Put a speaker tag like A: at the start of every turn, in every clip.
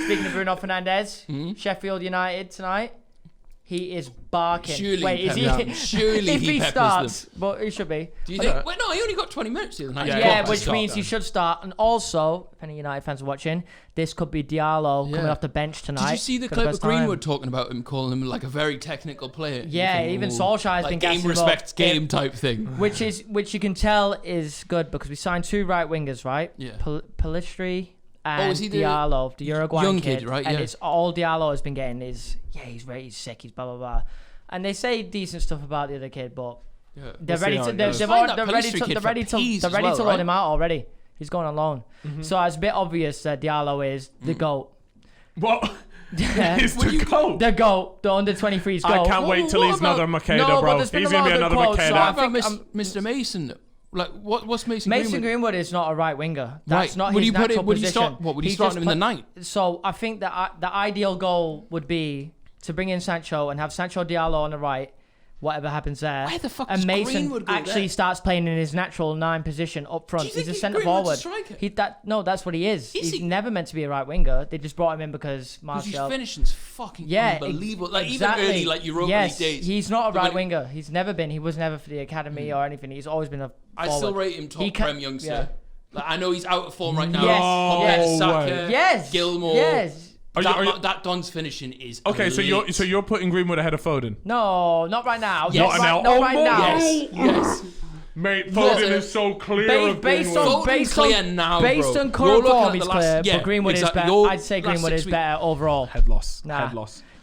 A: Speaking of Bruno Fernandes, Sheffield United tonight. He is barking.
B: Surely if
A: he starts, them. But he should be.
B: Do you think? Wait, no, he only got 20 minutes the other night.
A: Yeah, which means he should start. And also, if any United fans are watching, this could be Diallo coming off the bench tonight.
B: Did you see the clip of Greenwood talking about him, calling him like a very technical player?
A: Yeah, even Solskjaer has been
B: game respects game type thing.
A: Which you can tell is good because we signed 2 right wingers, right?
B: Yeah.
A: Pelistri and Diallo, the Uruguayan kid, right? And it's all Diallo has been getting is he's ready, he's sick, he's blah blah blah, and they say decent stuff about the other kid, but they're ready to loan him out already. He's going on loan, so it's a bit obvious that Diallo is the GOAT.
C: What? He's the GOAT.
A: The GOAT, the under 23s GOAT.
C: I can't wait till he's another Makeda, bro. He's gonna be another Makeda.
B: What about Mr. Mason? Like what's Mason Greenwood?
A: Mason Greenwood is not a right winger. That's not his natural position.
B: Would he start him in the night?
A: So I think that the ideal goal would be to bring in Sancho and have Sancho Diallo on the right, whatever happens there.
B: Where the fuck
A: and
B: does
A: Mason
B: Greenwood go
A: actually
B: there?
A: starts playing in his natural 9 position up front.
B: Do you
A: He's a
B: think
A: centre
B: Greenwood's
A: forward.
B: a striker?
A: That's what he is.
B: Is
A: He's
B: he?
A: never meant to be a right winger. They just brought him in because Martial.
B: His finishing's fucking unbelievable. Like
A: exactly.
B: even early, like Europa League days.
A: He's not a right winger. He's never been. He was never for the academy or anything. He's always been a forward.
B: I still rate him top Prem youngster.
A: Yeah.
B: Like, I know he's out of form right now.
A: Yes.
B: Saka, Gilmore.
A: Yes.
B: That Don's finishing is
C: okay.
B: elite.
C: So you're putting Greenwood ahead of Foden?
A: No, not right now.
B: Yes.
A: Not right now.
B: Yes.
C: Mate, Foden is so clear of
A: based
C: Greenwood.
A: Based on current form, he's clear. But Greenwood is better. I'd say Greenwood is better overall.
C: Head loss.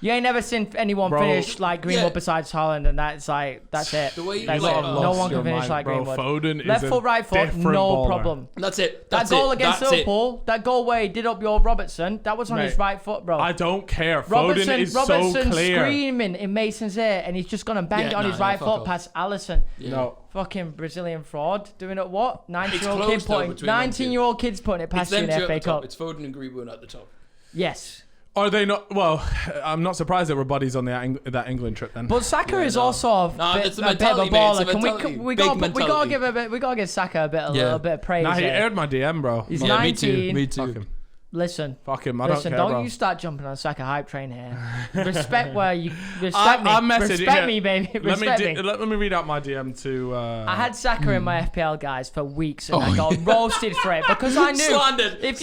C: You
A: ain't never seen anyone finish like Greenwood besides Haaland, and that's it.
B: The way you
A: no one can finish like Greenwood.
C: Foden
A: left foot, right foot, no problem.
B: That's it.
A: That goal against Liverpool, that goal where he did up your Robertson, that was on his right foot, bro.
C: I don't care. Foden is so clear.
A: Screaming in Mason's ear, and he's just gonna bang it on his right foot past Alisson.
C: No.
A: Fucking Brazilian fraud doing it. What? 19-year-old kids putting it past you in the FA Cup.
B: It's Foden and Greenwood at the top.
A: Yes.
C: Are they not? Well, I'm not surprised that we're buddies on that England trip then.
A: But Saka is also a bit of a baller. We gotta give Saka a little bit of praise.
C: Nah, he aired my DM, bro.
A: He's 19.
B: Me too.
A: Listen.
C: Fuck him. I don't care,
A: don't you start jumping on Saka hype train here. Respect where you respect me. Respect me, baby. Respect me.
C: Let me read out my DM to.
A: I had Saka in my FPL guys for weeks, and I got roasted for it because I knew if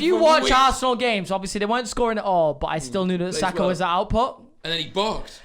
A: you watch Arsenal games, obviously they weren't scoring at all, but I still knew that Saka was the output.
B: And then he boxed.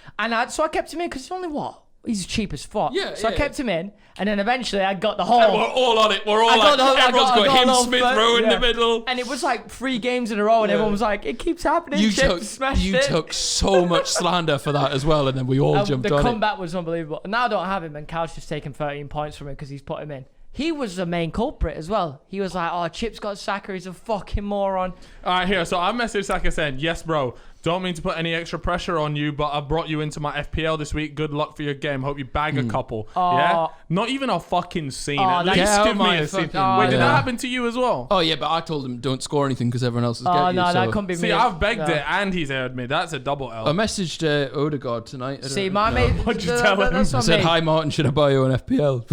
A: So I kept him in because he's only what? He's cheap as fuck.
B: So
A: I kept him in, and then eventually I got the whole.
B: And we're all on it. We're all everyone's got him, Smith Rowe in the middle.
A: And it was like 3 games in a row, and everyone was like, "It keeps happening." You
B: took so much slander for that as well, and then we all jumped on it.
A: The comeback was unbelievable. And now I don't have him, and Cal's just taken 13 points from him because he's put him in. He was the main culprit as well. He was like, "Oh, Chip's got Saka. He's a fucking moron."
C: All right, here. So I messaged Saka saying, "Yes, bro. Don't mean to put any extra pressure on you, but I brought you into my FPL this week. Good luck for your game. Hope you bag a couple." Yeah? Not even a fucking scene. At least give me a scene. Wait, did that happen to you as well?
B: Oh, yeah, but I told him don't score anything because everyone else is getting you.
A: Oh, no, that couldn't be me.
C: See, I've begged it and he's aired me. That's a double L.
B: I messaged Odegaard tonight.
A: See, my mate...
C: What'd you tell him?
B: I said, "Hi, Martin. Should I buy you an FPL?"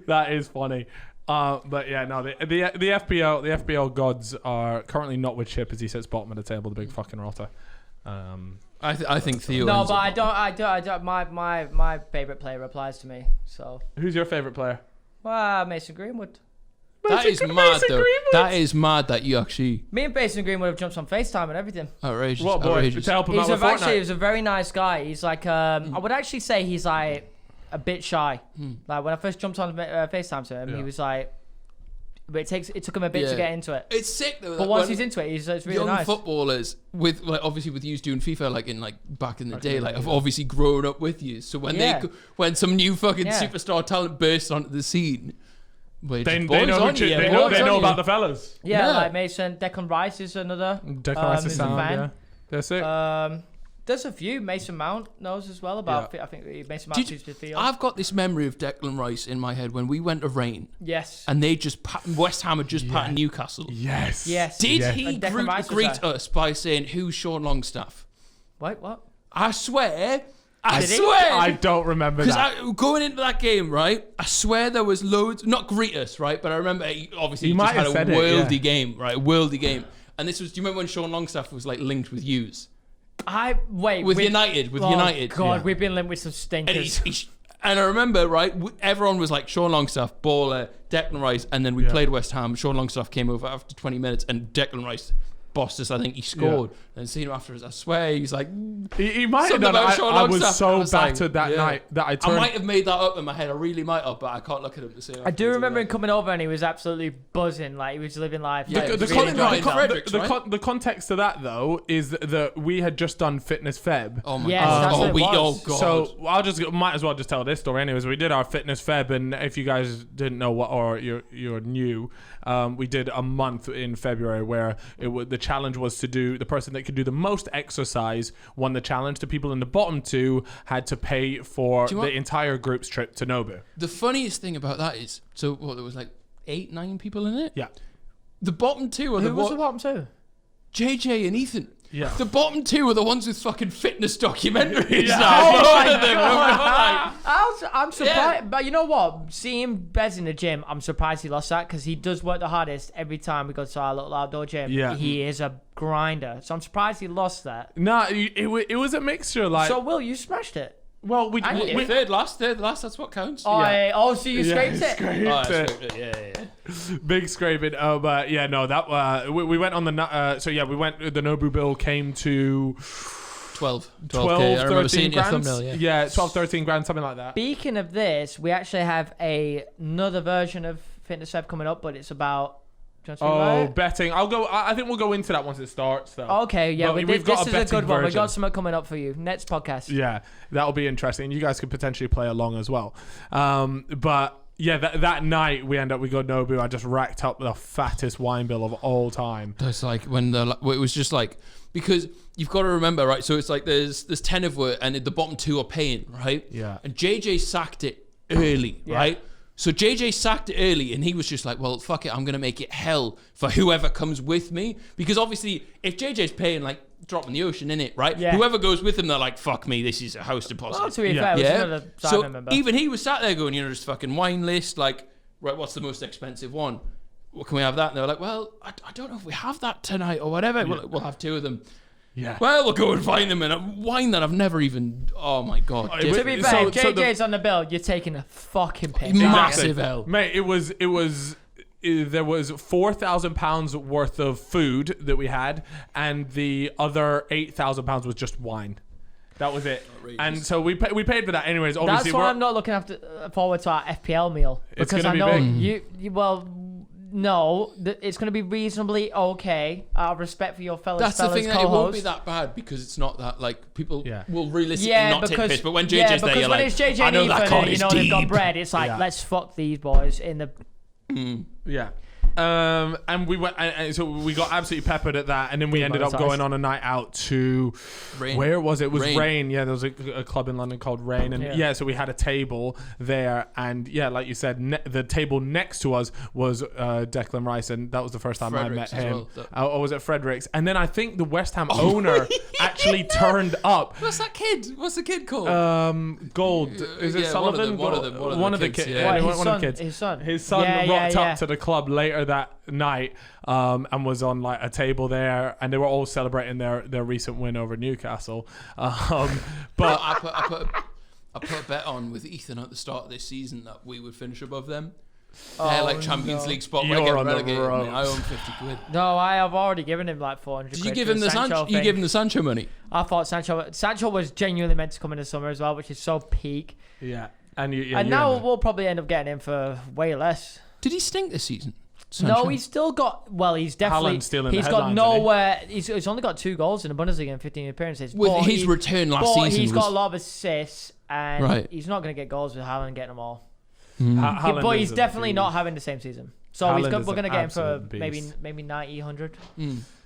C: That is funny. But yeah, no, the FPL gods are currently not with Chip as he sits bottom of the table, the big fucking rotter.
B: I think Theo.
A: No, but I don't. My favorite player applies to me. So
C: who's your favorite player?
A: Well, Mason Greenwood.
B: That is mad, though. That is mad that you actually.
A: Me and Mason Greenwood have jumped on FaceTime and everything.
B: Outrageous.
C: What boy?
B: Outrageous.
C: To help him out with Fortnite.
A: He's a very nice guy. He's like I would actually say he's like a bit shy. Like when I first jumped on FaceTime to him, he was like. But it took him a bit to get into it.
B: It's sick though.
A: But once he's into it, it's really
B: young
A: nice.
B: Footballers with obviously with you doing FIFA back in the day, have obviously grown up with you. So when some new fucking superstar talent bursts onto the scene, they
C: know about the fellas.
A: Yeah, like Mason, Declan Rice is another.
C: Declan Rice is sound. Yeah, that's it.
A: There's a few. Mason Mount knows as well about. I think Mason Mount used to feel.
B: I've got this memory of Declan Rice in my head when we went to Rain.
A: Yes.
B: And they West Ham had just patted Newcastle.
C: Yes.
B: Did he greet us by saying, "Who's Sean Longstaff?"
A: Wait, what?
B: I swear, I swear.
C: I don't remember that.
B: Because going into that game, right, I swear there was loads, not greet us, right, but I remember obviously he just had a worldy game, right, a worldy game. And this was, do you remember when Sean Longstaff was like linked with Hughes? With United.
A: God, we've been linked with some stinkers.
B: And I remember, right, everyone was like, Sean Longstaff, baller, Declan Rice, and then we played West Ham. Sean Longstaff came over after 20 minutes, and Declan Rice bossed us. I think he scored. And seeing him afterwards, I swear, he's like...
C: He might have done it. I was so battered that night that I turned...
B: I might have made that up in my head. I really might have, but I can't look at him to say.
A: I do remember him coming over and he was absolutely buzzing. Like, he was living life.
C: The context to that, though, is that we had just done Fitness Feb.
A: Oh, my God.
B: Oh, God.
C: So might as well just tell this story anyways. We did our Fitness Feb, and if you guys didn't know what, or you're new, we did a month in February where the challenge was to do... The person that could do the most exercise won the challenge. The people in the bottom two had to pay for the entire group's trip to Nobu.
B: The funniest thing about that is, there was like 8-9 people in it?
C: Yeah.
B: The bottom two are
A: Who was the bottom two?
B: JJ and Ethan.
C: Yeah.
B: The bottom two are the ones with fucking fitness documentaries
A: now. I'm surprised. But you know what? Seeing Bez in the gym, I'm surprised he lost that because he does work the hardest every time we go to our little outdoor gym.
C: Yeah.
A: He is a grinder. So I'm surprised he lost that.
C: Nah, it was a mixture. Like,
A: so, Will, you smashed it.
C: Well, we
B: third last, that's what counts.
A: So you scraped it?
B: Scraped it. Yeah.
C: Big scraping. Oh, but yeah, no, that we went on the we went. The Nobu bill came to
B: 12,
C: 13 grand. Yeah, 12, 13 grand, something like that.
A: Speaking of this, we actually have another version of Fitness Web coming up, but it's about...
C: betting. I think we'll go into that once it starts, though.
A: Okay, yeah. This is a good one. We've got something coming up for you. Next podcast.
C: Yeah, that'll be interesting. You guys could potentially play along as well. But yeah, that night we go Nobu. I just racked up the fattest wine bill of all time.
B: It's like when it was just like, because you've got to remember, right? So it's like there's 10 of it, and the bottom two are paying, right?
C: Yeah.
B: And JJ sacked it early, right? So JJ sacked it early, and he was just like, well, fuck it, I'm going to make it hell for whoever comes with me. Because obviously, if JJ's paying, like, drop in the ocean, innit, right?
A: Yeah.
B: Whoever goes with him, they're like, fuck me, this is a house deposit.
A: Well, to be fair, it was another
B: so
A: member.
B: even he was sat there going, just fucking wine list, like, right, what's the most expensive one? What can we have that? And they were like, well, I don't know if we have that tonight or whatever. Yeah. We'll have two of them.
C: Yeah.
B: Well, we'll go and find them in a wine that I've never even... Oh, my God.
A: To be fair, if JJ's on the bill, you're taking a fucking piss.
B: Massive L.
C: Mate, there was £4,000 worth of food that we had, and the other £8,000 was just wine. That was it. Outrageous. And so we paid for that anyways. Obviously,
A: that's why I'm not looking forward to our FPL meal. Because I know no, it's going to be reasonably okay. Out of respect for your fellas
B: That's the thing, that it won't be that bad because it's not that, like, people will realistically not take piss. But when JJ's there, you're like,
A: it's JJ and Ethan, they've got bread, it's like, let's fuck these boys in the...
C: Yeah. And we went, and so we got absolutely peppered at that, and then we ended up going on a night out to where was it? It was Rain. Yeah, there was a club in London called Rain, and so we had a table there, and like you said, the table next to us was Declan Rice, and that was the first time I met him. Or was it Fredericks? And then I think the West Ham owner actually turned up.
B: What's that kid? What's the kid called?
C: Gold. Is it Sullivan?
B: One of the kids.
A: His son
C: rocked up to the club later that night and was on like a table there, and they were all celebrating their recent win over Newcastle. But
B: I put a bet on with Ethan at the start of this season that we would finish above them. They're like Champions League spot.
C: You're on
B: relegated.
C: the
B: I own 50 quid.
A: No, I have already given him like 400
B: Did
A: quid.
B: you give him the Sancho? You give him the Sancho money?
A: I thought Sancho was genuinely meant to come in the summer as well, which is so peak.
C: Yeah.
A: And now we'll probably end up getting him for way less.
B: Did he stink this season? Sancho?
A: No, he's still got... Well, he's definitely... He's got nowhere... He's only got 2 goals in the Bundesliga in 15 appearances.
B: With his return last season,
A: he's got a lot of assists, and he's not going to get goals with Haaland getting them all. But he's definitely not having the same season. So we're going to get him for maybe 90, 100.